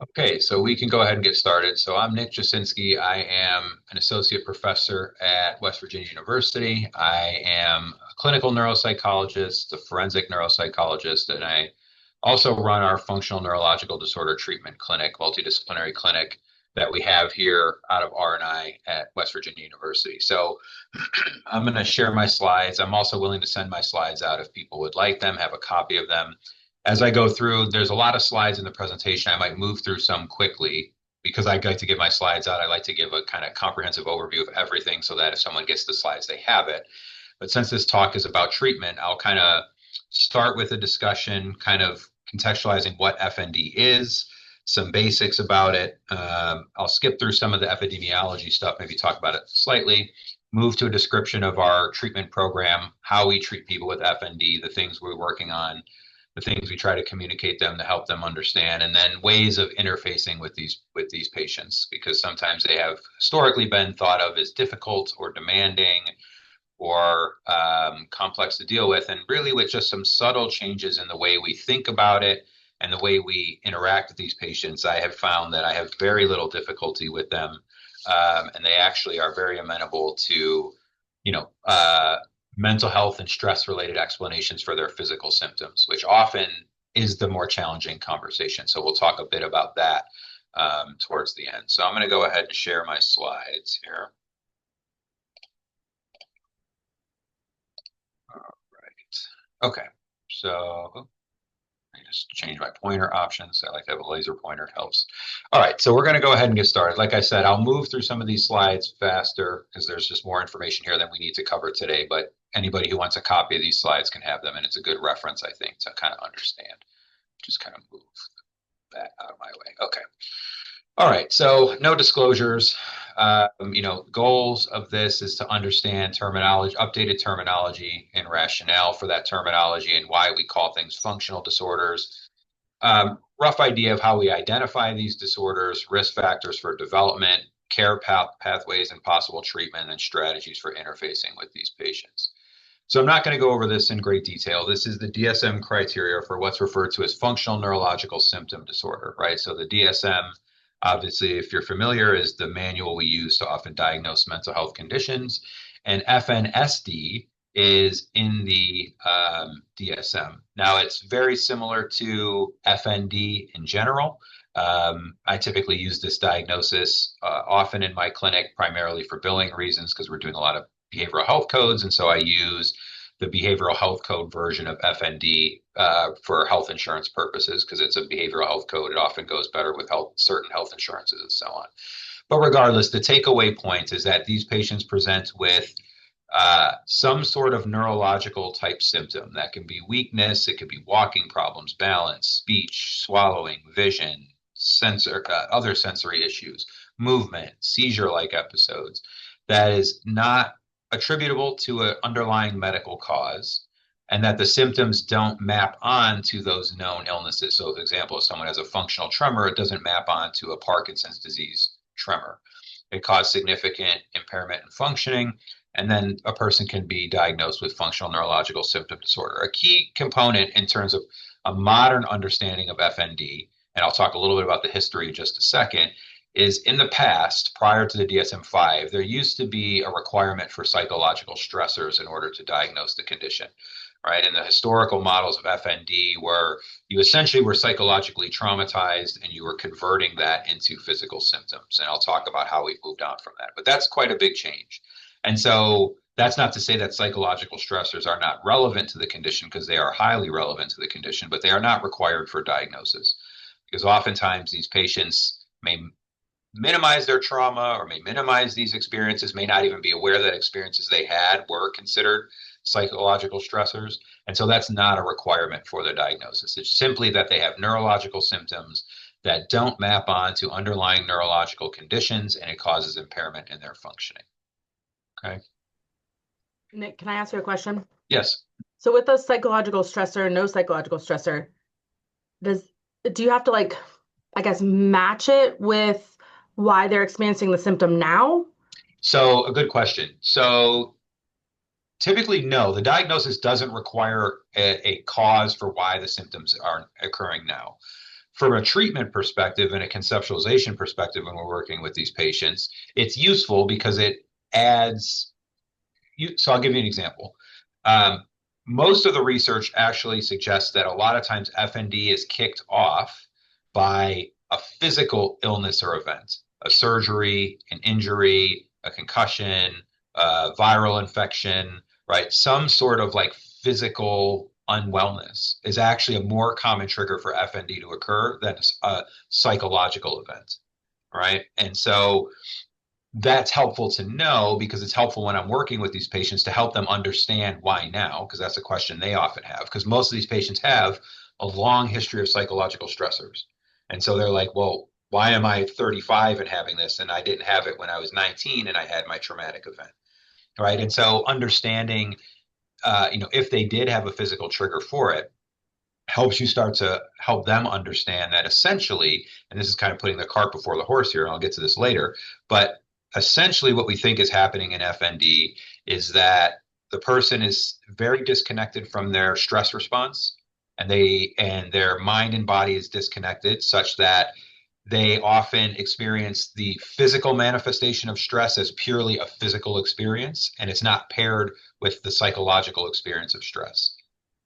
Okay, so we can go ahead and get started. So I'm Nick Jasinski. I am an associate professor at West Virginia University. I am a clinical neuropsychologist, a forensic neuropsychologist, and I also run our functional neurological disorder treatment clinic, multidisciplinary clinic that we have here out of R&I at West Virginia University. So I'm going to share my slides. I'm also willing to send my slides out if people would like them, have a copy of them. As I go through, there's a lot of slides in the presentation. I might move through some quickly because I like to give my slides out. I like to give a kind of comprehensive overview of everything so that if someone gets the slides, they have it. But since this talk is about treatment, I'll kind of start with a discussion, kind of contextualizing what FND is, some basics about it. I'll skip through some of the epidemiology stuff, maybe talk about it slightly, move to a description of our treatment program, how we treat people with FND, the things we're working on, the things we try to communicate them to help them understand, and then ways of interfacing with these patients, because sometimes they have historically been thought of as difficult or demanding or complex to deal with, and really with just some subtle changes in the way we think about it and the way we interact with these patients, I have found that I have very little difficulty with them, and they actually are very amenable to, you know, mental health and stress related explanations for their physical symptoms, which often is the more challenging conversation. So we'll talk a bit about that towards the end. So I'm going to go ahead and share my slides here. All right. Okay. So I just change my pointer options. I like to have a laser pointer. It helps. All right, so we're going to go ahead and get started. Like I said, I'll move through some of these slides faster because there's just more information here than we need to cover today. But anybody who wants a copy of these slides can have them, and it's a good reference, I think, to kind of understand. Just kind of move that out of my way. Okay. All right, so no disclosures. Goals of this is to understand terminology, updated terminology and rationale for that terminology and why we call things functional disorders. Rough idea of how we identify these disorders, risk factors for development, pathways and possible treatment, and strategies for interfacing with these patients. So I'm not going to go over this in great detail. This is the DSM criteria for what's referred to as functional neurological symptom disorder, right? So the DSM, obviously, if you're familiar, is the manual we use to often diagnose mental health conditions. And FNSD is in the DSM. Now, it's very similar to FND in general. I typically use this diagnosis often in my clinic, primarily for billing reasons, because we're doing a lot of behavioral health codes. And so I use the behavioral health code version of FND for health insurance purposes, because it's a behavioral health code. It often goes better with certain health insurances and so on. But regardless, the takeaway point is that these patients present with some sort of neurological type symptom. That can be weakness, it could be walking problems, balance, speech, swallowing, vision, other sensory issues, movement, seizure-like episodes. That is not attributable to an underlying medical cause, and that the symptoms don't map on to those known illnesses. So, for example, if someone has a functional tremor, it doesn't map on to a Parkinson's disease tremor. It causes significant impairment in functioning, and then a person can be diagnosed with functional neurological symptom disorder. A key component in terms of a modern understanding of FND, and I'll talk a little bit about the history in just a second, is in the past, prior to the DSM-5, there used to be a requirement for psychological stressors in order to diagnose the condition, right? And the historical models of FND were you essentially were psychologically traumatized and you were converting that into physical symptoms. And I'll talk about how we've moved on from that. But that's quite a big change. And so that's not to say that psychological stressors are not relevant to the condition, because they are highly relevant to the condition, but they are not required for diagnosis. Because oftentimes these patients may minimize their trauma or may minimize these experiences, may not even be aware that experiences they had were considered psychological stressors. And so that's not a requirement for the diagnosis. It's simply that they have neurological symptoms that don't map on to underlying neurological conditions, and it causes impairment in their functioning. Okay. Nick, can I ask you a question? Yes. So with a psychological stressor, no psychological stressor, do you have to I guess, match it with why they're experiencing the symptom now? So a good question. So typically, no, the diagnosis doesn't require a cause for why the symptoms are occurring now. from a treatment perspective and a conceptualization perspective, when we're working with these patients, it's useful because it adds so I'll give you an example. Um, Most of the research actually suggests that a lot of times FND is kicked off by a physical illness or event, a surgery, an injury, a concussion, a viral infection, right? Some sort of like physical unwellness is actually a more common trigger for FND to occur than a psychological event, right? And so that's helpful to know because it's helpful when I'm working with these patients to help them understand why now, because that's a question they often have. Because most of these patients have a long history of psychological stressors. And so they're like, well, why am I 35 and having this? And I didn't have it when I was 19 and I had my traumatic event. Right. And so understanding, if they did have a physical trigger for it, helps you start to help them understand that essentially, and this is kind of putting the cart before the horse here, and I'll get to this later, but essentially what we think is happening in FND is that the person is very disconnected from their stress response and their mind and body is disconnected such that they often experience the physical manifestation of stress as purely a physical experience and it's not paired with the psychological experience of stress,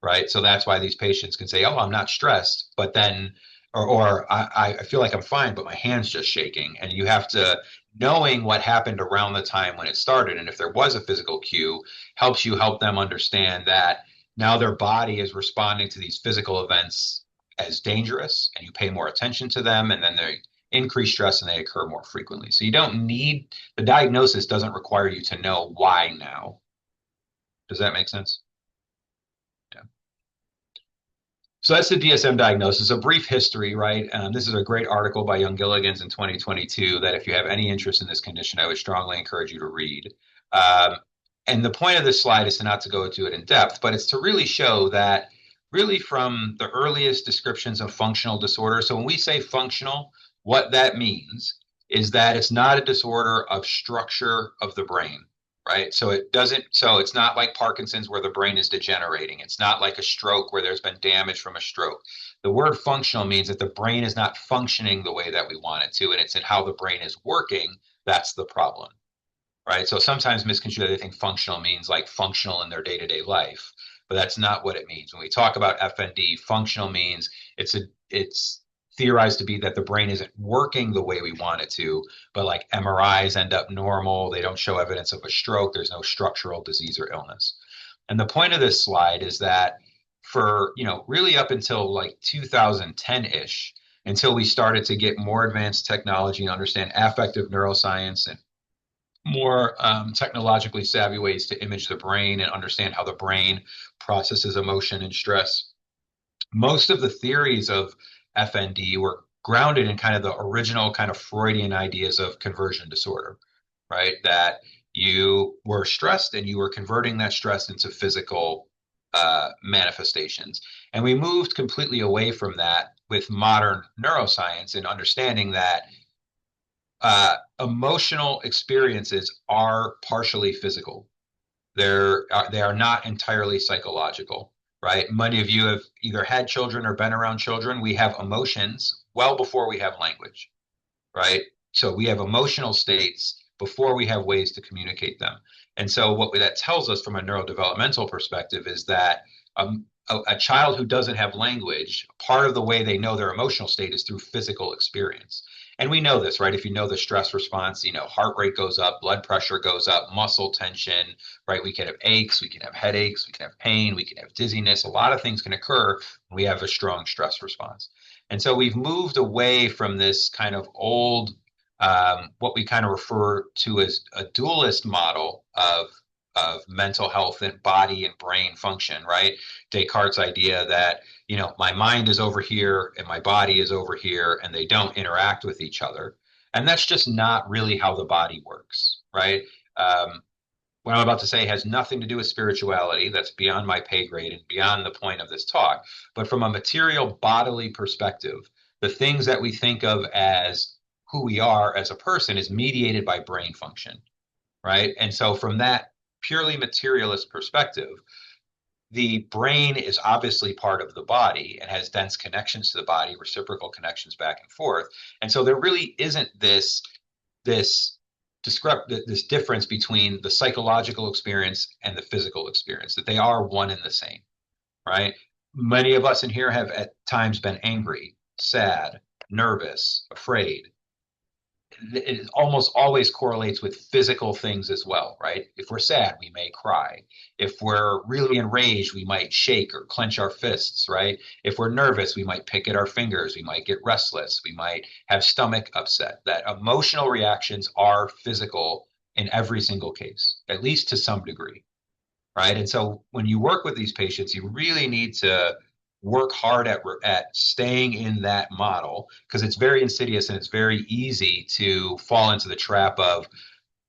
right? So that's why these patients can say, "Oh, I'm not stressed," but then, or I feel like I'm fine, but my hand's just shaking. And you have to knowing what happened around the time when it started, and if there was a physical cue, helps you help them understand that now their body is responding to these physical events as dangerous, and you pay more attention to them, and then they increase stress and they occur more frequently. So you don't need the diagnosis doesn't require you to know why now. Does that make sense? Yeah. So that's the DSM diagnosis. A brief history, right? This is a great article by Young Gilligan's in 2022 that if you have any interest in this condition, I would strongly encourage you to read. Um, and the point of this slide is to not to go into it in depth, but it's to really show that really from the earliest descriptions of functional disorder. So when we say functional, what that means is that it's not a disorder of structure of the brain, right? So it's not like Parkinson's where the brain is degenerating. It's not like a stroke where there's been damage from a stroke. The word functional means that the brain is not functioning the way that we want it to, and it's in how the brain is working that's the problem, right? So sometimes misconstrued, they think functional means like functional in their day-to-day life, but that's not what it means. When we talk about FND, functional means it's theorized to be that the brain isn't working the way we want it to, but like MRIs end up normal. They don't show evidence of a stroke. There's no structural disease or illness. And the point of this slide is that for, really up until like 2010-ish, until we started to get more advanced technology and understand affective neuroscience and more technologically savvy ways to image the brain and understand how the brain processes emotion and stress. Most of the theories of FND were grounded in kind of the original kind of Freudian ideas of conversion disorder, right? That you were stressed and you were converting that stress into physical manifestations. And we moved completely away from that with modern neuroscience and understanding that emotional experiences are partially physical. They are not entirely psychological, right? Many of you have either had children or been around children. We have emotions well before we have language, right? So we have emotional states before we have ways to communicate them. And so what that tells us from a neurodevelopmental perspective is that a child who doesn't have language, part of the way they know their emotional state is through physical experience. And we know this, right? If you know the stress response, heart rate goes up, blood pressure goes up, muscle tension, right? We can have aches, we can have headaches, we can have pain, we can have dizziness. A lot of things can occur when we have a strong stress response. And so we've moved away from this kind of old, what we kind of refer to as a dualist model of mental health and body and brain function, right? Descartes' idea that, my mind is over here and my body is over here and they don't interact with each other. And that's just not really how the body works, right? What I'm about to say has nothing to do with spirituality. That's beyond my pay grade and beyond the point of this talk. But from a material bodily perspective, the things that we think of as who we are as a person is mediated by brain function, right? And so from that purely materialist perspective, the brain is obviously part of the body and has dense connections to the body, reciprocal connections back and forth. And so there really isn't this this difference between the psychological experience and the physical experience, that they are one and the same, right? Many of us in here have at times been angry, sad, nervous, afraid. It almost always correlates with physical things as well, right? If we're sad, we may cry. If we're really enraged, we might shake or clench our fists, right? If we're nervous, we might pick at our fingers. We might get restless. We might have stomach upset. That emotional reactions are physical in every single case, at least to some degree, right? And so when you work with these patients, you really need to work hard at staying in that model, because it's very insidious and it's very easy to fall into the trap of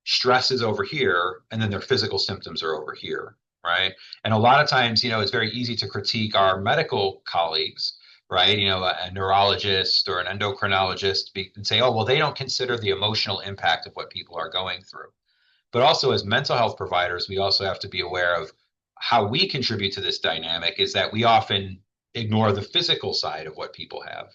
stress is over here and then their physical symptoms are over here, right? And a lot of times, it's very easy to critique our medical colleagues, right? A neurologist or an endocrinologist and say, oh, well, they don't consider the emotional impact of what people are going through. But also, as mental health providers, we also have to be aware of how we contribute to this dynamic is that we often ignore the physical side of what people have,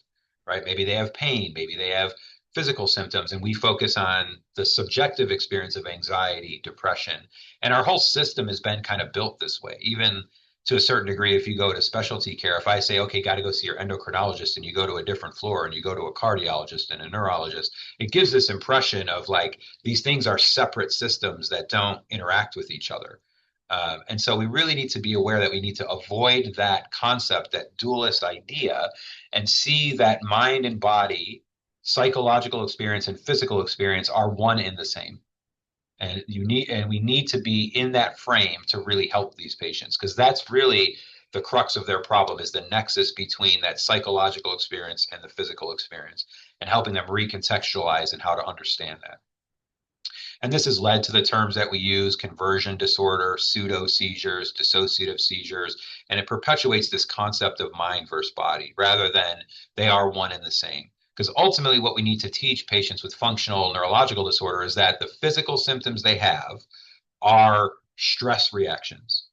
right? Maybe they have pain, maybe they have physical symptoms, and we focus on the subjective experience of anxiety, depression. And our whole system has been kind of built this way. Even to a certain degree, if you go to specialty care, if I say, okay, got to go see your endocrinologist, and you go to a different floor and you go to a cardiologist and a neurologist, it gives this impression of like these things are separate systems that don't interact with each other. And so we really need to be aware that we need to avoid that concept, that dualist idea, and see that mind and body, psychological experience and physical experience are one and the same. And we need to be in that frame to really help these patients, because that's really the crux of their problem, is the nexus between that psychological experience and the physical experience, and helping them recontextualize and how to understand that. And this has led to the terms that we use: conversion disorder, pseudo seizures, dissociative seizures, and it perpetuates this concept of mind versus body rather than they are one and the same. Because ultimately, what we need to teach patients with functional neurological disorder is that the physical symptoms they have are stress reactions,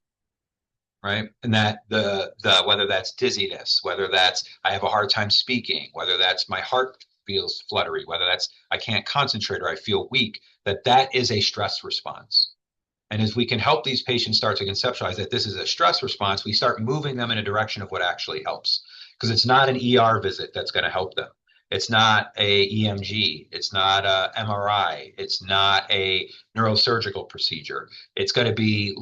right? And that the whether that's dizziness, whether that's I have a hard time speaking, whether that's my heart feels fluttery, whether that's I can't concentrate or I feel weak, that is a stress response. And as we can help these patients start to conceptualize that this is a stress response, we start moving them in a direction of what actually helps. Because it's not an ER visit that's going to help them. It's not a EMG. It's not a MRI. It's not a neurosurgical procedure. It's going to be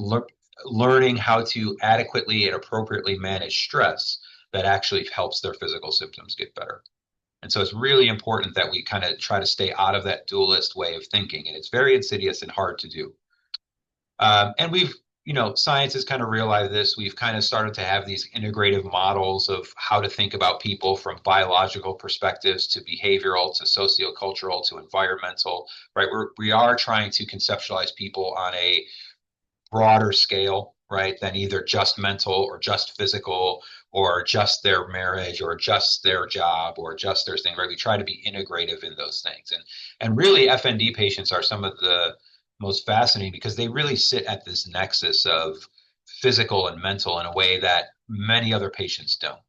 learning how to adequately and appropriately manage stress that actually helps their physical symptoms get better. And so it's really important that we kind of try to stay out of that dualist way of thinking. And it's very insidious and hard to do. And science has kind of realized this. We've kind of started to have these integrative models of how to think about people from biological perspectives to behavioral to sociocultural to environmental, right? We are trying to conceptualize people on a broader scale, right, than either just mental or just physical or just their marriage or just their job or just their thing, right? We try to be integrative in those things. And really FND patients are some of the most fascinating because they really sit at this nexus of physical and mental in a way that many other patients don't.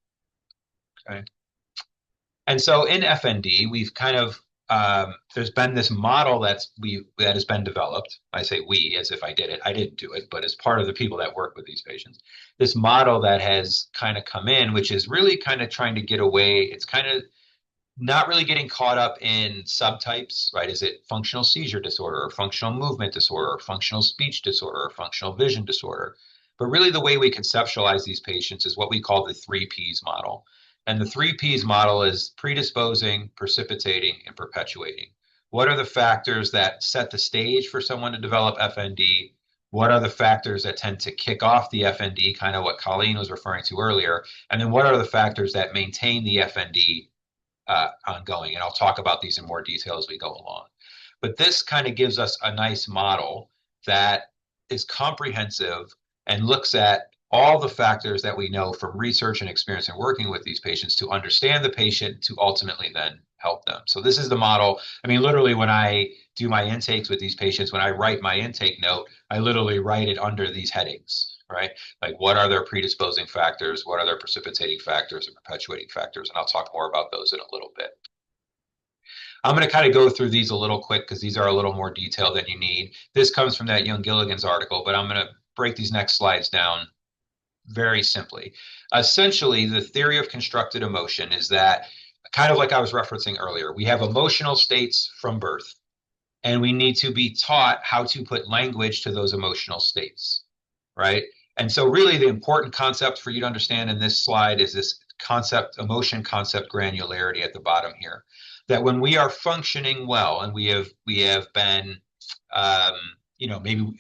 Okay. And so in FND, we've kind of there's been this model that has been developed. I say we as if I did it. I didn't do it, but as part of the people that work with these patients, this model that has kind of come in, which is really kind of trying to get away. It's kind of not really getting caught up in subtypes, right? Is it functional seizure disorder or functional movement disorder or functional speech disorder or functional vision disorder? But really the way we conceptualize these patients is what we call the 3Ps model. And the 3Ps model is predisposing, precipitating, and perpetuating. What are the factors that set the stage for someone to develop FND? What are the factors that tend to kick off the FND, kind of what Colleen was referring to earlier? And then what are the factors that maintain the FND ongoing? And I'll talk about these in more detail as we go along. But this kind of gives us a nice model that is comprehensive and looks at all the factors that we know from research and experience in working with these patients to understand the patient to ultimately then help them. So this is the model. I mean, literally when I do my intakes with these patients, when I write my intake note, I literally write it under these headings, right? Like what are their predisposing factors? What are their precipitating factors and perpetuating factors? And I'll talk more about those in a little bit. I'm going to kind of go through these a little quick because these are a little more detailed than you need. This comes from that Young Gilligan's article, but I'm going to break these next slides down very simply. Essentially, the theory of constructed emotion is that, kind of like I was referencing earlier, we have emotional states from birth, and we need to be taught how to put language to those emotional states, right? And so, really, the important concept for you to understand in this slide is this concept, emotion concept granularity at the bottom here. That when we are functioning well, and we have been, um, maybe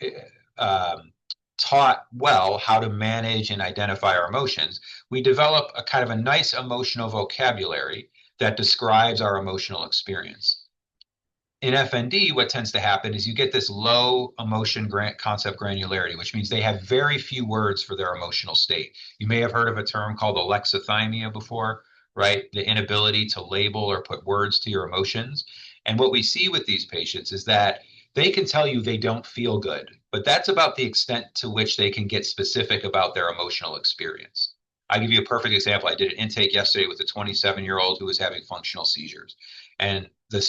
taught well how to manage and identify our emotions, we develop a kind of a nice emotional vocabulary that describes our emotional experience. In FND, what tends to happen is you get this low emotion concept granularity, which means they have very few words for their emotional state. You may have heard of a term called alexithymia before, right? The inability to label or put words to your emotions. And what we see with these patients is that they can tell you they don't feel good, but that's about the extent to which they can get specific about their emotional experience. I'll give you a perfect example. I did an intake yesterday with a 27-year-old who was having functional seizures. And the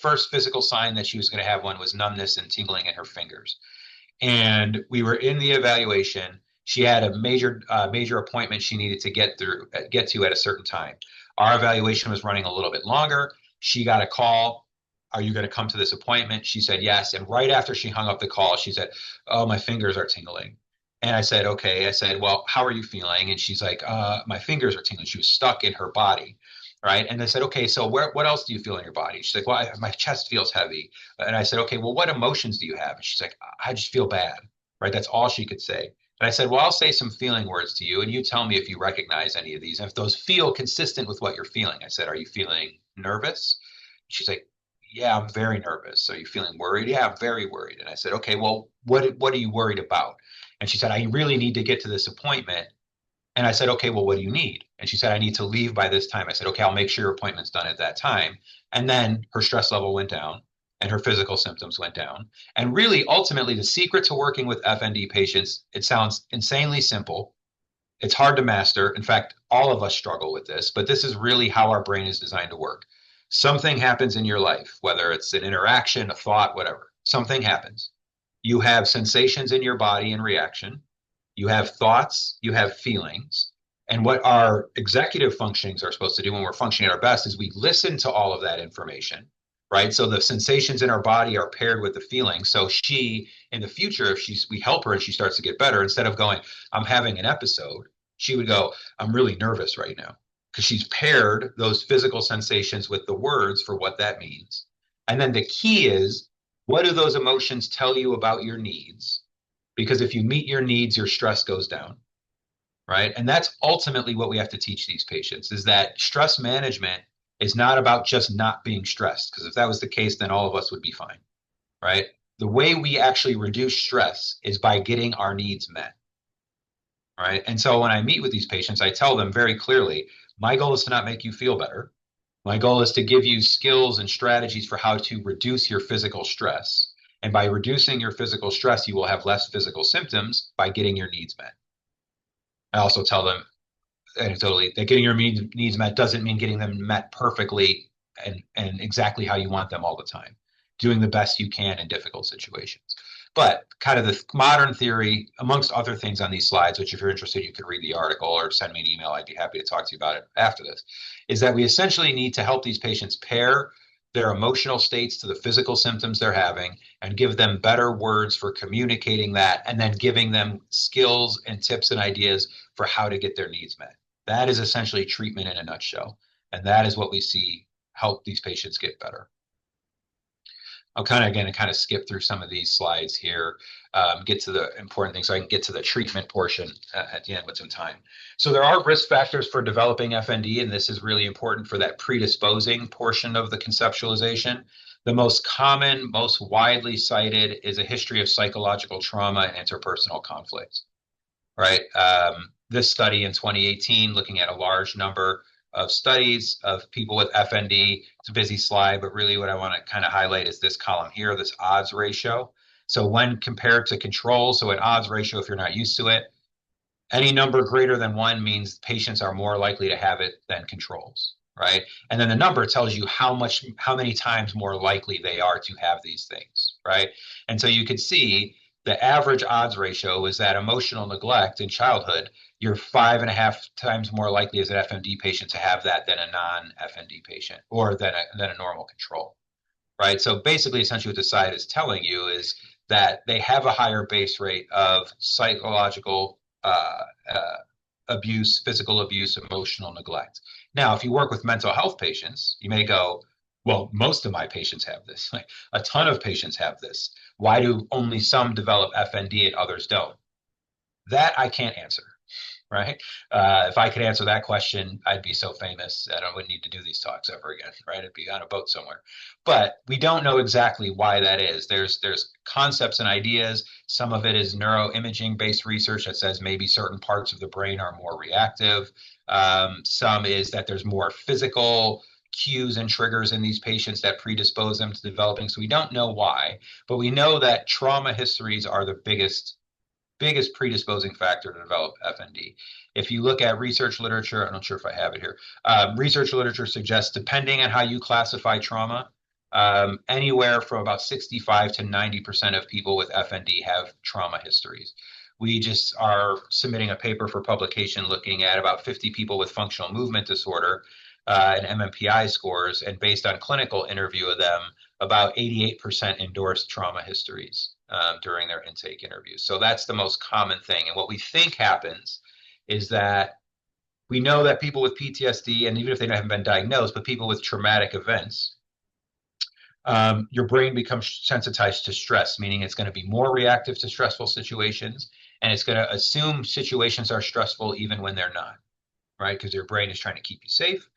first physical sign that she was going to have one was numbness and tingling in her fingers. And we were in the evaluation. She had a major appointment she needed to get to at a certain time. Our evaluation was running a little bit longer. She got a call. Are you going to come to this appointment? She said yes. And right after she hung up the call, she said, oh, my fingers are tingling. And I said, okay. I said, well, how are you feeling? And she's like, my fingers are tingling. She was stuck in her body. Right. And I said, okay, so what else do you feel in your body? She's like, well, my chest feels heavy. And I said, okay, well, what emotions do you have? And she's like, I just feel bad. Right. That's all she could say. And I said, well, I'll say some feeling words to you and you tell me if you recognize any of these. And if those feel consistent with what you're feeling. I said, are you feeling nervous? She's like, yeah, I'm very nervous. Are you feeling worried? Yeah, I'm very worried. And I said, okay, well, what are you worried about? And she said, I really need to get to this appointment. And I said, okay, well, what do you need? And she said, I need to leave by this time. I said, okay, I'll make sure your appointment's done at that time. And then her stress level went down and her physical symptoms went down. And really, ultimately, the secret to working with FND patients, it sounds insanely simple. It's hard to master. In fact, all of us struggle with this, but this is really how our brain is designed to work. Something happens in your life, whether it's an interaction, a thought, whatever, something happens. You have sensations in your body in reaction. You have thoughts, you have feelings. And what our executive functionings are supposed to do when we're functioning at our best is we listen to all of that information, right? So the sensations in our body are paired with the feelings. So she, in the future, if we help her and she starts to get better, instead of going, I'm having an episode, she would go, I'm really nervous right now. Because she's paired those physical sensations with the words for what that means. And then the key is, what do those emotions tell you about your needs? Because if you meet your needs, your stress goes down, right? And that's ultimately what we have to teach these patients is that stress management is not about just not being stressed. Because if that was the case, then all of us would be fine, right? The way we actually reduce stress is by getting our needs met, right? And so when I meet with these patients, I tell them very clearly, my goal is to not make you feel better. My goal is to give you skills and strategies for how to reduce your physical stress. And by reducing your physical stress, you will have less physical symptoms by getting your needs met. I also tell them anecdotally that getting your needs met doesn't mean getting them met perfectly and exactly how you want them all the time. Doing the best you can in difficult situations. But kind of the modern theory, amongst other things on these slides, which if you're interested, you could read the article or send me an email. I'd be happy to talk to you about it after this, is that we essentially need to help these patients pair their emotional states to the physical symptoms they're having and give them better words for communicating that and then giving them skills and tips and ideas for how to get their needs met. That is essentially treatment in a nutshell. And that is what we see help these patients get better. I'll kind of skip through some of these slides here, get to the important things so I can get to the treatment portion at the end with some time. So there are risk factors for developing FND, and this is really important for that predisposing portion of the conceptualization. The most common, most widely cited is a history of psychological trauma and interpersonal conflict, right? This study in 2018, looking at a large number of studies of people with FND. It's a busy slide, but really what I want to kind of highlight is this column here, this odds ratio. So when compared to control, so an odds ratio, if you're not used to it, any number greater than one means patients are more likely to have it than controls, right? And then the number tells you how many times more likely they are to have these things, right? And so you can see the average odds ratio is that emotional neglect in childhood, you're 5.5 times more likely as an FND patient to have that than a non-FND patient or than a normal control, right? So basically, essentially, what the site is telling you is that they have a higher base rate of psychological abuse, physical abuse, emotional neglect. Now, if you work with mental health patients, you may go, well, most of my patients have this. Like a ton of patients have this. Why do only some develop FND and others don't? That I can't answer, right? If I could answer that question, I'd be so famous that I wouldn't need to do these talks ever again, right? I'd be on a boat somewhere. But we don't know exactly why that is. There's concepts and ideas. Some of it is neuroimaging based research that says maybe certain parts of the brain are more reactive. Some is that there's more physical cues and triggers in these patients that predispose them to developing. So we don't know why, but we know that trauma histories are the biggest predisposing factor to develop FND. If you look at research literature, I'm not sure if I have it here. Research literature suggests, depending on how you classify trauma, anywhere from about 65 to 90% of people with FND have trauma histories. We just are submitting a paper for publication looking at about 50 people with functional movement disorder and MMPI scores, and based on clinical interview of them, about 88% endorsed trauma histories during their intake interviews. So that's the most common thing. And what we think happens is that we know that people with PTSD, and even if they haven't been diagnosed, but people with traumatic events, your brain becomes sensitized to stress, meaning it's going to be more reactive to stressful situations, and it's going to assume situations are stressful even when they're not, right? Because your brain is trying to keep you safe.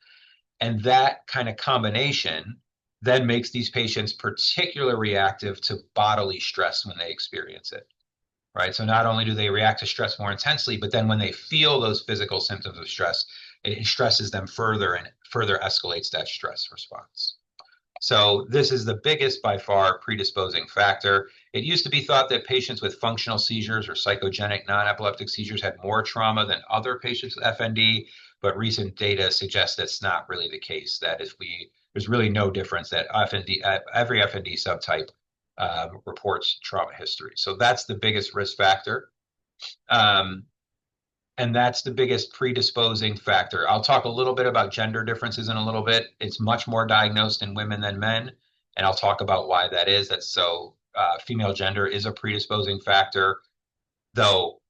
And that kind of combination then makes these patients particularly reactive to bodily stress when they experience it, right? So not only do they react to stress more intensely, but then when they feel those physical symptoms of stress, it stresses them further and further escalates that stress response. So this is the biggest by far predisposing factor. It used to be thought that patients with functional seizures or psychogenic non-epileptic seizures had more trauma than other patients with FND, but recent data suggests that's not really the case. That if there's really no difference that every FND subtype reports trauma history. So that's the biggest risk factor. And that's the biggest predisposing factor. I'll talk a little bit about gender differences in a little bit. It's much more diagnosed in women than men, and I'll talk about why that is. Female gender is a predisposing factor, though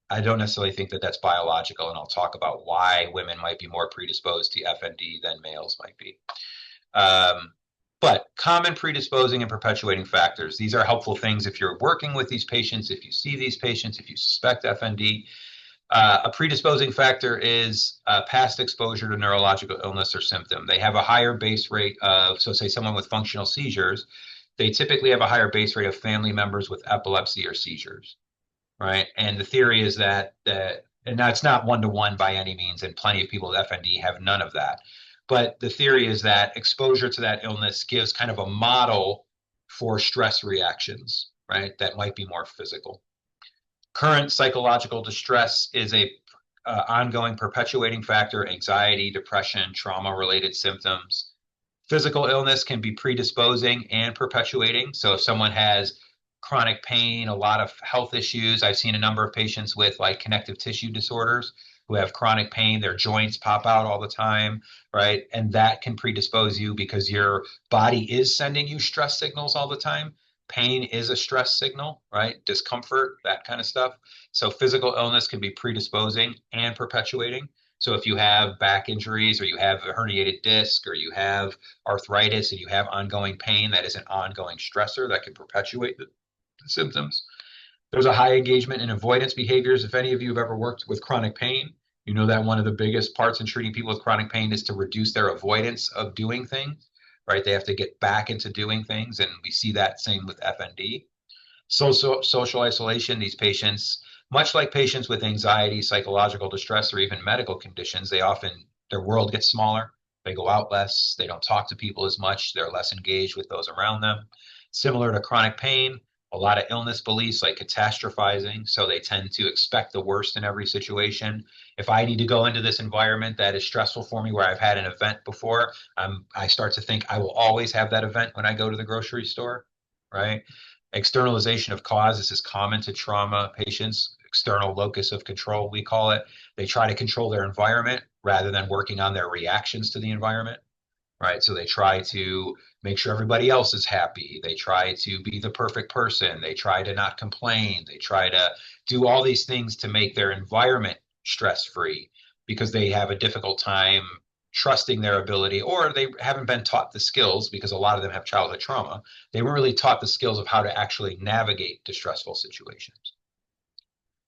I don't necessarily think that that's biological, and I'll talk about why women might be more predisposed to FND than males might be. But common predisposing and perpetuating factors. These are helpful things if you're working with these patients, if you see these patients, if you suspect FND. A predisposing factor is past exposure to neurological illness or symptom. They have a higher base rate of, so say someone with functional seizures, they typically have a higher base rate of family members with epilepsy or seizures, right? And the theory is that, and that's not one-to-one by any means, and plenty of people with FND have none of that. But the theory is that exposure to that illness gives kind of a model for stress reactions, right? That might be more physical. Current psychological distress is a ongoing perpetuating factor, anxiety, depression, trauma-related symptoms. Physical illness can be predisposing and perpetuating. So if someone has chronic pain, a lot of health issues, I've seen a number of patients with like connective tissue disorders who have chronic pain, their joints pop out all the time, right? And that can predispose you because your body is sending you stress signals all the time. Pain is a stress signal, right? Discomfort, that kind of stuff. So physical illness can be predisposing and perpetuating. So if you have back injuries or you have a herniated disc or you have arthritis and you have ongoing pain, that is an ongoing stressor that can perpetuate the symptoms. There's a high engagement in avoidance behaviors. If any of you have ever worked with chronic pain, you know that one of the biggest parts in treating people with chronic pain is to reduce their avoidance of doing things, right? They have to get back into doing things, and we see that same with FND. Social isolation, these patients, much like patients with anxiety, psychological distress, or even medical conditions, their world gets smaller. They go out less. They don't talk to people as much. They're less engaged with those around them. Similar to chronic pain, a lot of illness beliefs like catastrophizing. So they tend to expect the worst in every situation. If I need to go into this environment that is stressful for me, where I've had an event before, I start to think I will always have that event when I go to the grocery store, right? Externalization of cause. This is common to trauma patients. External locus of control, we call it. They try to control their environment rather than working on their reactions to the environment, right? So they try to make sure everybody else is happy. They try to be the perfect person. They try to not complain. They try to do all these things to make their environment stress free because they have a difficult time trusting their ability, or they haven't been taught the skills because a lot of them have childhood trauma. They weren't really taught the skills of how to actually navigate distressful situations.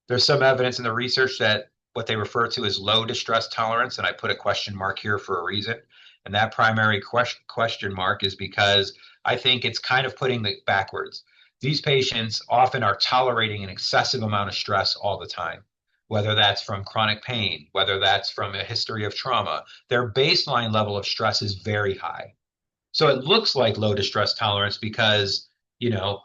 There's some evidence in the research that what they refer to as low distress tolerance, and I put a question mark here for a reason. And that primary question mark is because I think it's kind of putting it backwards. These patients often are tolerating an excessive amount of stress all the time, whether that's from chronic pain, whether that's from a history of trauma. Their baseline level of stress is very high. So it looks like low distress tolerance because, you know,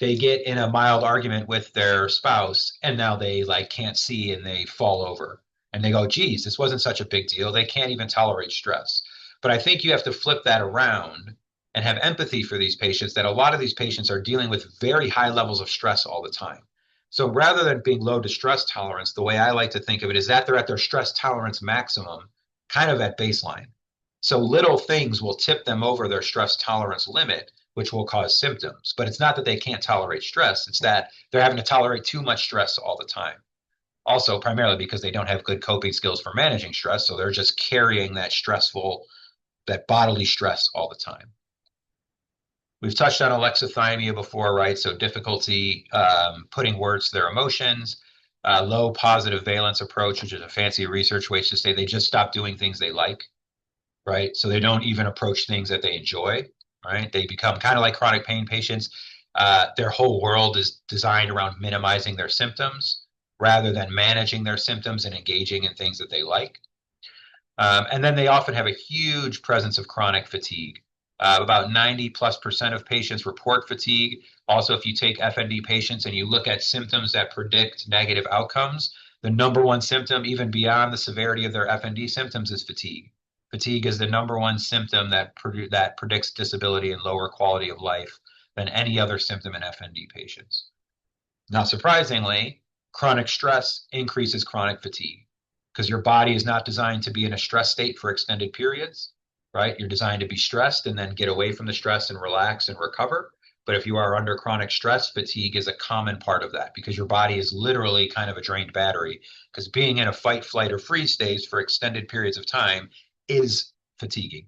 they get in a mild argument with their spouse and now they like can't see and they fall over and they go, geez, this wasn't such a big deal. They can't even tolerate stress. But I think you have to flip that around and have empathy for these patients, that a lot of these patients are dealing with very high levels of stress all the time. So rather than being low distress tolerance, the way I like to think of it is that they're at their stress tolerance maximum, kind of at baseline. So little things will tip them over their stress tolerance limit, which will cause symptoms. But it's not that they can't tolerate stress, it's that they're having to tolerate too much stress all the time. Also, primarily because they don't have good coping skills for managing stress. So they're just carrying that bodily stress all the time. We've touched on alexithymia before, right? So difficulty putting words to their emotions, low positive valence approach, which is a fancy research way to say they just stop doing things they like, right? So they don't even approach things that they enjoy, right? They become kind of like chronic pain patients. Their whole world is designed around minimizing their symptoms rather than managing their symptoms and engaging in things that they like. And then they often have a huge presence of chronic fatigue. About 90+% of patients report fatigue. Also, if you take FND patients and you look at symptoms that predict negative outcomes, the number one symptom, even beyond the severity of their FND symptoms, is fatigue. Fatigue is the number one symptom that predicts disability and lower quality of life than any other symptom in FND patients. Not surprisingly, chronic stress increases chronic fatigue because your body is not designed to be in a stress state for extended periods, right? You're designed to be stressed and then get away from the stress and relax and recover. But if you are under chronic stress, fatigue is a common part of that because your body is literally kind of a drained battery, because being in a fight, flight, or freeze state for extended periods of time is fatiguing.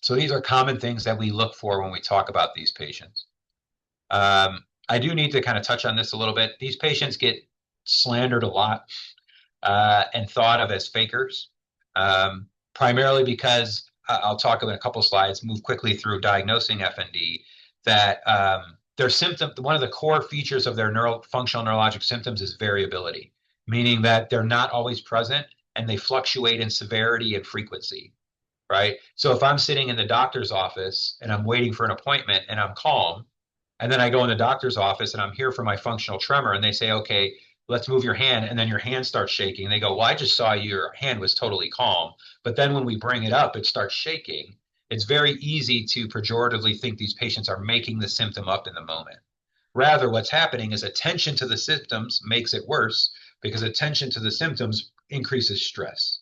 So these are common things that we look for when we talk about these patients. I do need to kind of touch on this a little bit. These patients get slandered a lot and thought of as fakers, primarily because I'll talk about a couple slides, move quickly through diagnosing FND, that their symptom, one of the core features of their functional neurologic symptoms is variability, meaning that they're not always present and they fluctuate in severity and frequency, right? So if I'm sitting in the doctor's office and I'm waiting for an appointment and I'm calm, and then I go in the doctor's office and I'm here for my functional tremor, and they say, okay, let's move your hand. And then your hand starts shaking. And they go, well, I just saw your hand was totally calm. But then when we bring it up, it starts shaking. It's very easy to pejoratively think these patients are making the symptom up in the moment. Rather, what's happening is attention to the symptoms makes it worse because attention to the symptoms increases stress,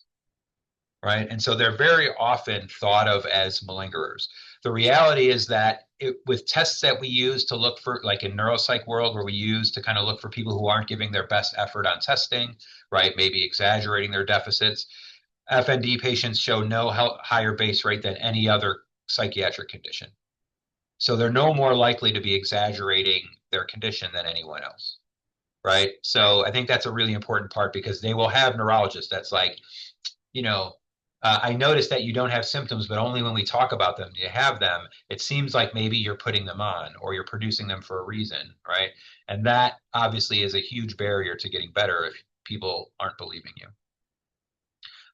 right? And so they're very often thought of as malingerers. The reality is that with tests that we use to look for, like in neuropsych world, where we use to kind of look for people who aren't giving their best effort on testing, right? Maybe exaggerating their deficits. FND patients show no higher base rate than any other psychiatric condition. So they're no more likely to be exaggerating their condition than anyone else, right? So I think that's a really important part because they will have neurologists that's like, you know, I noticed that you don't have symptoms, but only when we talk about them do you have them. It seems like maybe you're putting them on or you're producing them for a reason, right? And that obviously is a huge barrier to getting better if people aren't believing you.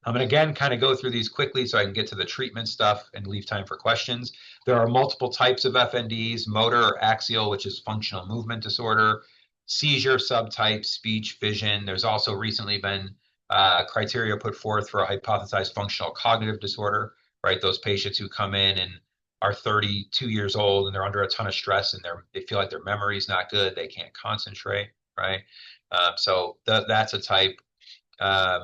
I'm going to again kind of go through these quickly so I can get to the treatment stuff and leave time for questions. There are multiple types of FNDs: motor or axial, which is functional movement disorder; seizure subtype, speech, vision. There's also recently been criteria put forth for a hypothesized functional cognitive disorder, right? Those patients who come in and are 32 years old and they're under a ton of stress and they feel like their memory's not good, they can't concentrate, right? That's a type. Um,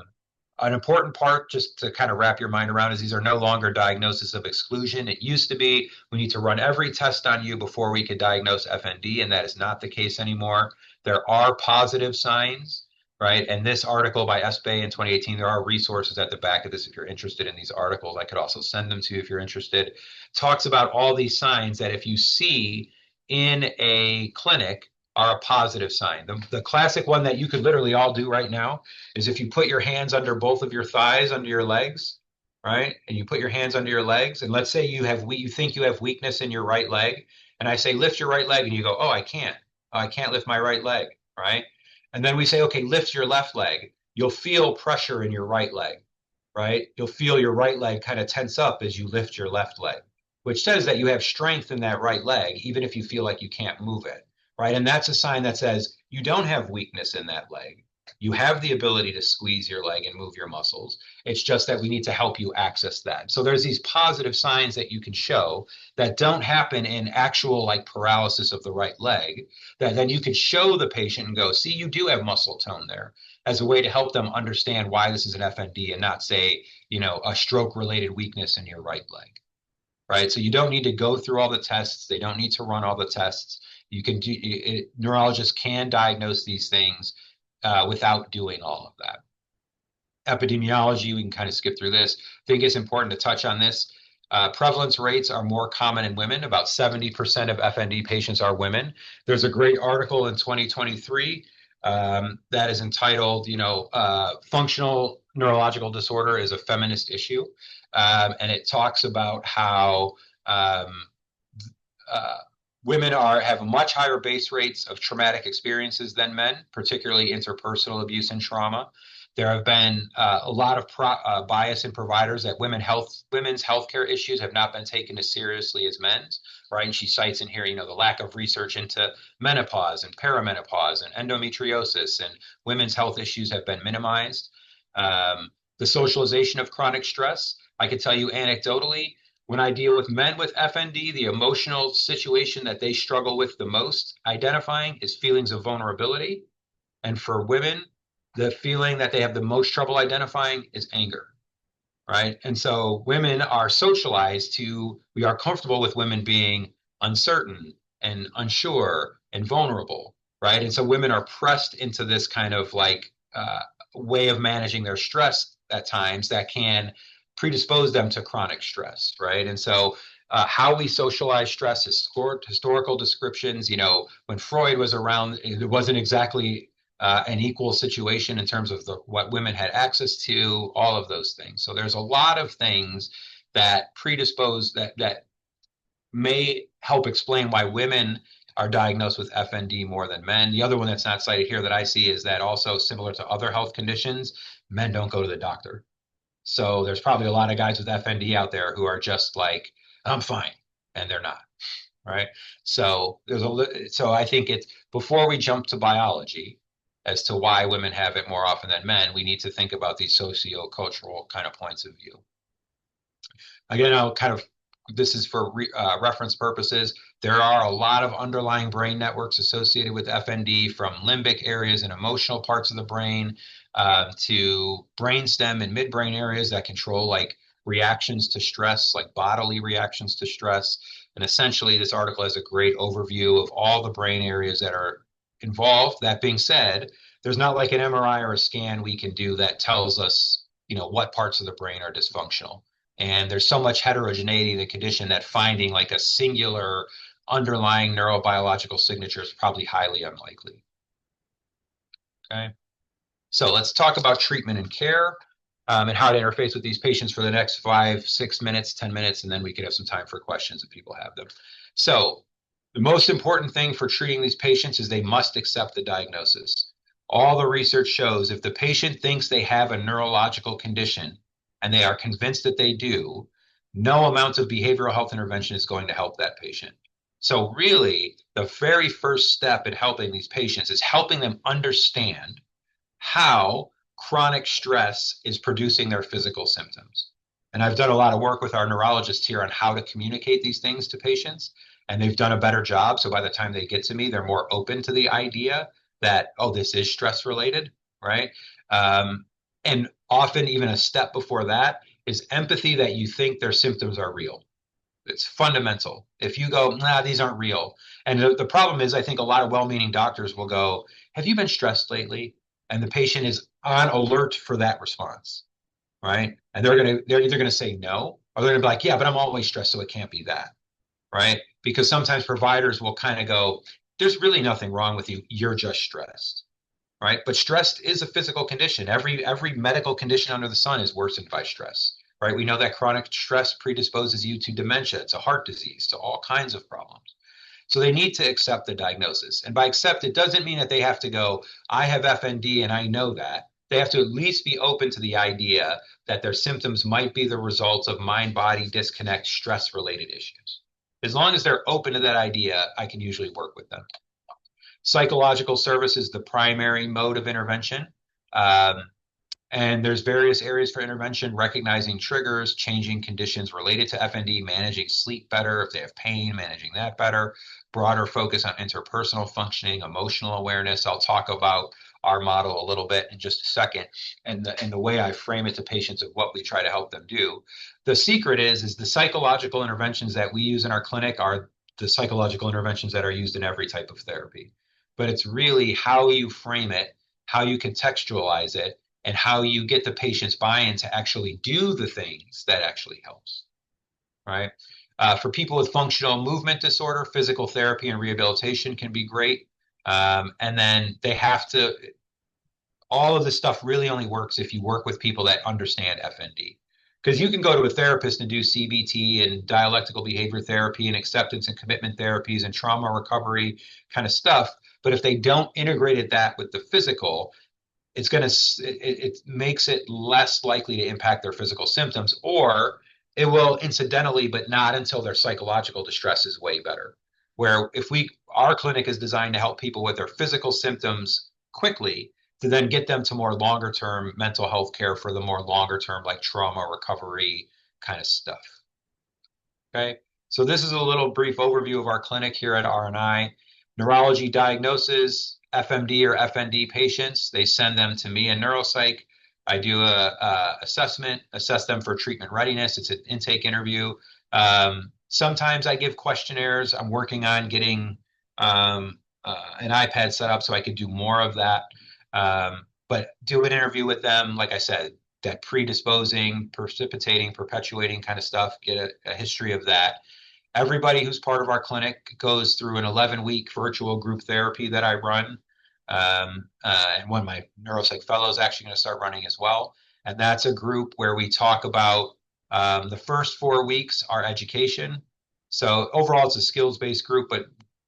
an important part, just to kind of wrap your mind around, is these are no longer diagnosis of exclusion. It used to be we need to run every test on you before we could diagnose FND, and that is not the case anymore. There are positive signs, right? And this article by SBay in 2018, there are resources at the back of this if you're interested in these articles. I could also send them to you if you're interested. Talks about all these signs that if you see in a clinic are a positive sign. The classic one that you could literally all do right now is if you put your hands under both of your thighs, under your legs, right? And you put your hands under your legs, and let's say you think you have weakness in your right leg, and I say lift your right leg, and you go, oh, I can't. Oh, I can't lift my right leg, right? And then we say, okay, lift your left leg. You'll feel pressure in your right leg, right? You'll feel your right leg kind of tense up as you lift your left leg, which says that you have strength in that right leg, even if you feel like you can't move it, right? And that's a sign that says you don't have weakness in that leg. You have the ability to squeeze your leg and move your muscles. It's just that we need to help you access that. So there's these positive signs that you can show that don't happen in actual like paralysis of the right leg, that then you can show the patient and go, see, you do have muscle tone there, as a way to help them understand why this is an FND and not say, a stroke related weakness in your right leg. Right. So you don't need to go through all the tests. They don't need to run all the tests. Neurologists can diagnose these things without doing all of that. Epidemiology, we can kind of skip through this. I think it's important to touch on this. Prevalence rates are more common in women. About 70% of FND patients are women. There's a great article in 2023 that is entitled, Functional Neurological Disorder is a Feminist Issue. And it talks about how women have much higher base rates of traumatic experiences than men, particularly interpersonal abuse and trauma. There have been a lot of bias in providers that women's healthcare issues have not been taken as seriously as men's, right? And she cites in here, the lack of research into menopause and perimenopause and endometriosis, and women's health issues have been minimized. The socialization of chronic stress. I can tell you anecdotally, when I deal with men with FND, the emotional situation that they struggle with the most identifying is feelings of vulnerability. And for women, the feeling that they have the most trouble identifying is anger, right? And so women are socialized we are comfortable with women being uncertain and unsure and vulnerable, right? And so women are pressed into this kind of way of managing their stress at times that can predispose them to chronic stress, right? And so how we socialize stress, historical descriptions, when Freud was around, it wasn't exactly an equal situation in terms of what women had access to, all of those things. So there's a lot of things that predispose that may help explain why women are diagnosed with FND more than men. The other one that's not cited here that I see is that also similar to other health conditions, men don't go to the doctor. So there's probably a lot of guys with FND out there who are just like, I'm fine, and they're not, right? So I think it's before we jump to biology as to why women have it more often than men, we need to think about these socio-cultural kind of points of view. Again, this is for reference purposes. There are a lot of underlying brain networks associated with FND, from limbic areas and emotional parts of the brain to brainstem and midbrain areas that control reactions to stress, like bodily reactions to stress. And essentially, this article has a great overview of all the brain areas that are involved. That being said, there's not like an MRI or a scan we can do that tells us, what parts of the brain are dysfunctional. And there's so much heterogeneity in the condition that finding a singular underlying neurobiological signature is probably highly unlikely. Okay. So let's talk about treatment and care and how to interface with these patients for the next 5, 6 minutes, 10 minutes, and then we could have some time for questions if people have them. So the most important thing for treating these patients is they must accept the diagnosis. All the research shows if the patient thinks they have a neurological condition, and they are convinced that they do, no amount of behavioral health intervention is going to help that patient. So really, the very first step in helping these patients is helping them understand how chronic stress is producing their physical symptoms. And I've done a lot of work with our neurologists here on how to communicate these things to patients, and they've done a better job. So by the time they get to me, they're more open to the idea that, oh, this is stress related, right? And often, even a step before that is empathy that you think their symptoms are real. It's fundamental. If you go, nah, these aren't real. And the problem is, I think a lot of well-meaning doctors will go, have you been stressed lately? And the patient is on alert for that response, right? And they're either gonna say no, or they're gonna be like, yeah, but I'm always stressed, so it can't be that, right? Because sometimes providers will kind of go, there's really nothing wrong with you. You're just stressed, right? But stress is a physical condition. Every medical condition under the sun is worsened by stress, right? We know that chronic stress predisposes you to dementia, to heart disease, to all kinds of problems. So they need to accept the diagnosis. And by accept, it doesn't mean that they have to go, I have FND and I know that. They have to at least be open to the idea that their symptoms might be the result of mind-body disconnect, stress-related issues. As long as they're open to that idea, I can usually work with them. Psychological service is the primary mode of intervention. And there's various areas for intervention, recognizing triggers, changing conditions related to FND, managing sleep better if they have pain, managing that better, broader focus on interpersonal functioning, emotional awareness. I'll talk about our model a little bit in just a second, and the way I frame it to patients of what we try to help them do. The secret is the psychological interventions that we use in our clinic are the psychological interventions that are used in every type of therapy. But it's really how you frame it, how you contextualize it, and how you get the patient's buy-in to actually do the things that actually helps, right? For people with functional movement disorder, physical therapy and rehabilitation can be great. And then they have to, all of this stuff really only works if you work with people that understand FND. Because you can go to a therapist and do CBT and dialectical behavior therapy and acceptance and commitment therapies and trauma recovery kind of stuff. But if they don't integrate that with the physical, it makes it less likely to impact their physical symptoms, or it will incidentally, but not until their psychological distress is way better. Where if our clinic is designed to help people with their physical symptoms quickly to then get them to more longer term mental health care for the more longer term, like trauma recovery kind of stuff. Okay. So this is a little brief overview of our clinic here at RNI. Neurology diagnosis, FMD or FND patients, they send them to me in neuropsych. I do a assessment, assess them for treatment readiness. It's an intake interview. Sometimes I give questionnaires. I'm working on getting an iPad set up so I could do more of that. But do an interview with them, like I said, that predisposing, precipitating, perpetuating kind of stuff, get a history of that. Everybody who's part of our clinic goes through an 11-week virtual group therapy that I run. And one of my neuropsych fellows actually going to start running as well. And that's a group where we talk about the first 4 weeks are education. So overall, it's a skills-based group, but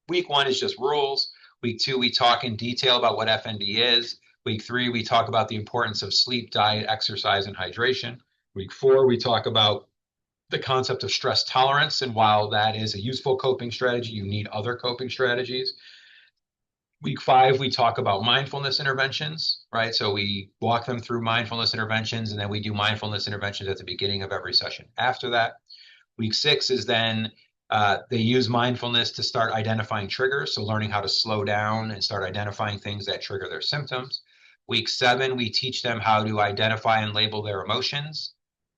week 1 is just rules. Week 2, we talk in detail about what FND is. Week 3, we talk about the importance of sleep, diet, exercise, and hydration. Week 4, we talk about the concept of stress tolerance. And while that is a useful coping strategy, you need other coping strategies. Week 5, we talk about mindfulness interventions, right? So we walk them through mindfulness interventions, and then we do mindfulness interventions at the beginning of every session after that. Week 6 is then they use mindfulness to start identifying triggers, so learning how to slow down and start identifying things that trigger their symptoms. Week 7, we teach them how to identify and label their emotions.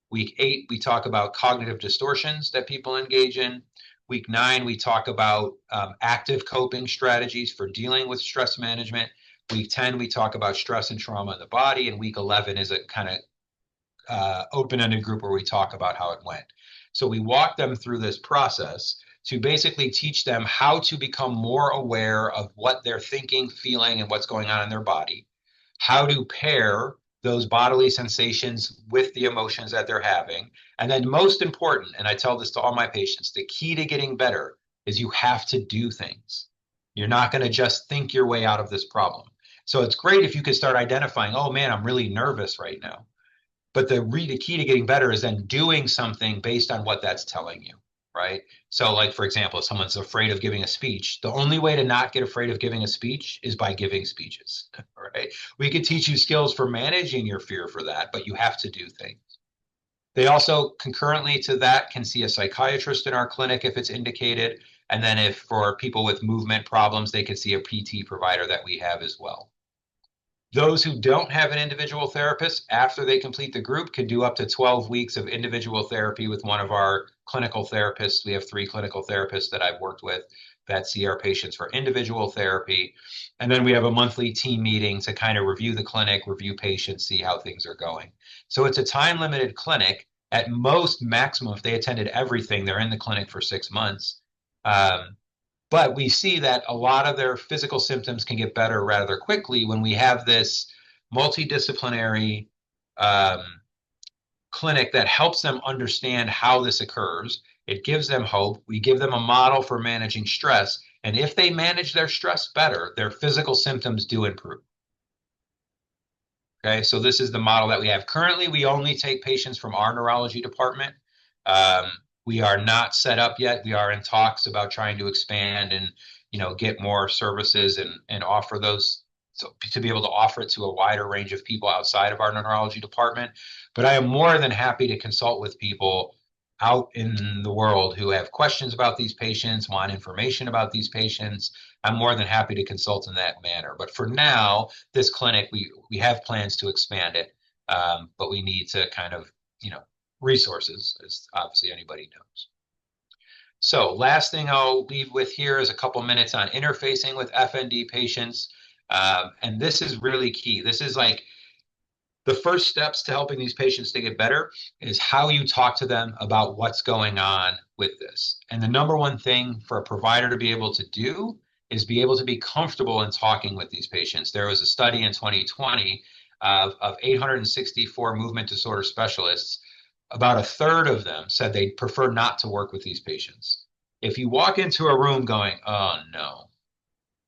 Week 8, we talk about cognitive distortions that people engage in. Week 9, we talk about active coping strategies for dealing with stress management. Week 10, we talk about stress and trauma in the body. And week 11 is a kind of open-ended group where we talk about how it went. So we walk them through this process to basically teach them how to become more aware of what they're thinking, feeling, and what's going on in their body, how to pair those bodily sensations with the emotions that they're having. And then most important, and I tell this to all my patients, the key to getting better is you have to do things. You're not going to just think your way out of this problem. So it's great if you could start identifying, oh man, I'm really nervous right now. But the key to getting better is then doing something based on what that's telling you, right? So, like, for example, if someone's afraid of giving a speech, the only way to not get afraid of giving a speech is by giving speeches, right? We could teach you skills for managing your fear for that, but you have to do things. They also, concurrently to that, can see a psychiatrist in our clinic if it's indicated. And then if for people with movement problems, they could see a PT provider that we have as well. Those who don't have an individual therapist, after they complete the group, can do up to 12 weeks of individual therapy with one of our clinical therapists. We have 3 clinical therapists that I've worked with that see our patients for individual therapy. And then we have a monthly team meeting to kind of review the clinic, review patients, see how things are going. So it's a time limited clinic. At most, maximum, if they attended everything, they're in the clinic for 6 months. But we see that a lot of their physical symptoms can get better rather quickly when we have this multidisciplinary um, clinic that helps them understand how this occurs. It gives them hope. We give them a model for managing stress. And if they manage their stress better, their physical symptoms do improve. Okay, so this is the model that we have. Currently, we only take patients from our neurology department. Um, we are not set up yet. We are in talks about trying to expand and get more services and offer those to be able to offer it to a wider range of people outside of our neurology department. But I am more than happy to consult with people out in the world who have questions about these patients, want information about these patients. I'm more than happy to consult in that manner. But for now, this clinic, we have plans to expand it, but we need to kind of, resources, as obviously anybody knows. So last thing I'll leave with here is a couple minutes on interfacing with FND patients. And this is really key. This is like the first steps to helping these patients to get better is how you talk to them about what's going on with this. And the number one thing for a provider to be able to do is be able to be comfortable in talking with these patients. There was a study in 2020 of 864 movement disorder specialists. About a third of them said they'd prefer not to work with these patients. If you walk into a room going, oh no,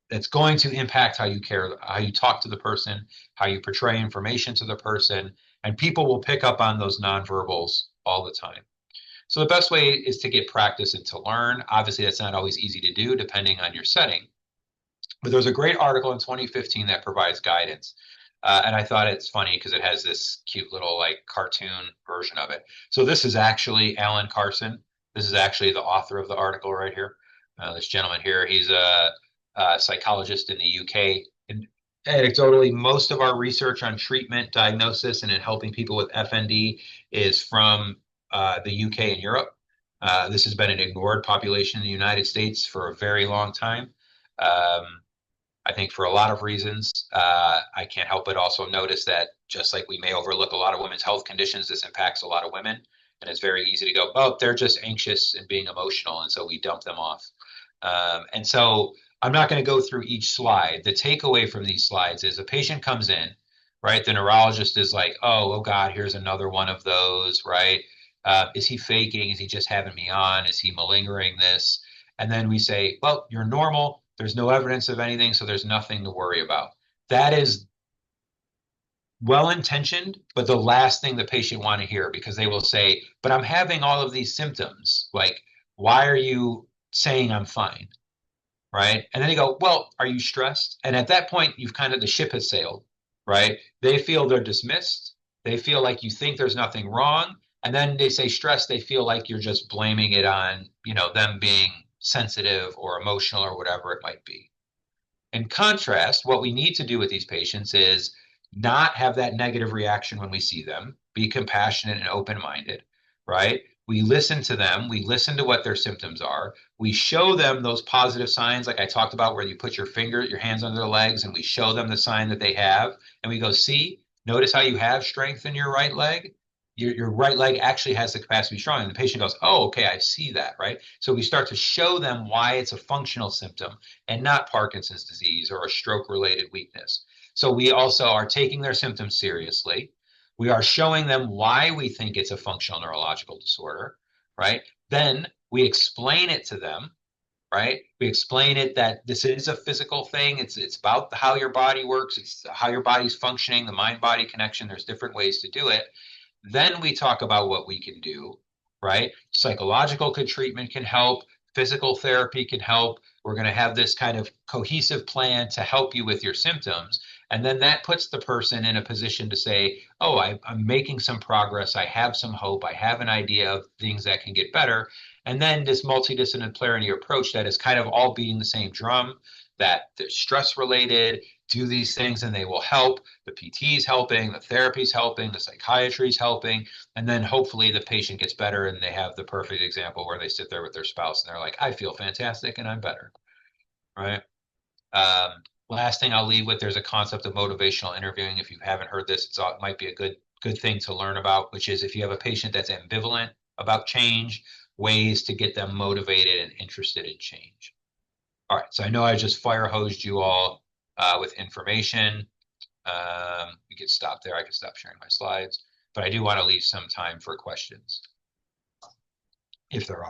that's going to impact how you care, how you talk to the person, how you portray information to the person, and people will pick up on those nonverbals all the time. So the best way is to get practice and to learn. Obviously, that's not always easy to do depending on your setting. But there's a great article in 2015 that provides guidance. And I thought it's funny because it has this cute little like cartoon version of it. So this is actually Alan Carson. This is actually the author of the article right here. This gentleman here, he's a psychologist in the UK. And anecdotally, most of our research on treatment, diagnosis, and in helping people with FND is from the UK and Europe. This has been an ignored population in the United States for a very long time. I think for a lot of reasons. I can't help but also notice that just like we may overlook a lot of women's health conditions, this impacts a lot of women. And it's very easy to go, oh, they're just anxious and being emotional. And so we dump them off. And so I'm not going to go through each slide. The takeaway from these slides is a patient comes in, right? The neurologist is like, oh God, here's another one of those, right? Is he faking? Is he just having me on? Is he malingering this? And then we say, well, you're normal. There's no evidence of anything, so there's nothing to worry about. That is well-intentioned, but the last thing the patient want to hear, because they will say, but I'm having all of these symptoms. Like, why are you saying I'm fine? Right? And then they go, well, are you stressed? And at that point, you've kind of, the ship has sailed, right? They feel they're dismissed. They feel like you think there's nothing wrong. And then they say stress, they feel like you're just blaming it on, them being sensitive or emotional or whatever it might be. In contrast, what we need to do with these patients is not have that negative reaction when we see them, be compassionate and open-minded, right? We listen to them. We listen to what their symptoms are. We show them those positive signs, like I talked about, where you put your hands under their legs, and we show them the sign that they have. And we go, see, notice how you have strength in your right leg? Your right leg actually has the capacity to be strong. And the patient goes, oh, okay, I see that, right? So we start to show them why it's a functional symptom and not Parkinson's disease or a stroke-related weakness. So we also are taking their symptoms seriously. We are showing them why we think it's a functional neurological disorder, right? Then we explain it to them, right? We explain it that this is a physical thing. It's about how your body works. It's how your body's functioning, the mind-body connection. There's different ways to do it. Then we talk about what we can do, right? Psychological treatment can help, physical therapy can help. We're going to have this kind of cohesive plan to help you with your symptoms. And then that puts the person in a position to say, oh, I'm making some progress. I have some hope. I have an idea of things that can get better. And then this multidisciplinary approach that is kind of all beating the same drum, that they're stress related, do these things and they will help. The PT is helping, the therapy is helping, the psychiatry is helping, and then hopefully the patient gets better and they have the perfect example where they sit there with their spouse and they're like, I feel fantastic and I'm better, right? Last thing I'll leave with, there's a concept of motivational interviewing. If you haven't heard this, it might be a good thing to learn about, which is if you have a patient that's ambivalent about change, ways to get them motivated and interested in change. All right, so I know I just fire hosed you all with information. We could stop there. I could stop sharing my slides, but I do want to leave some time for questions if there are.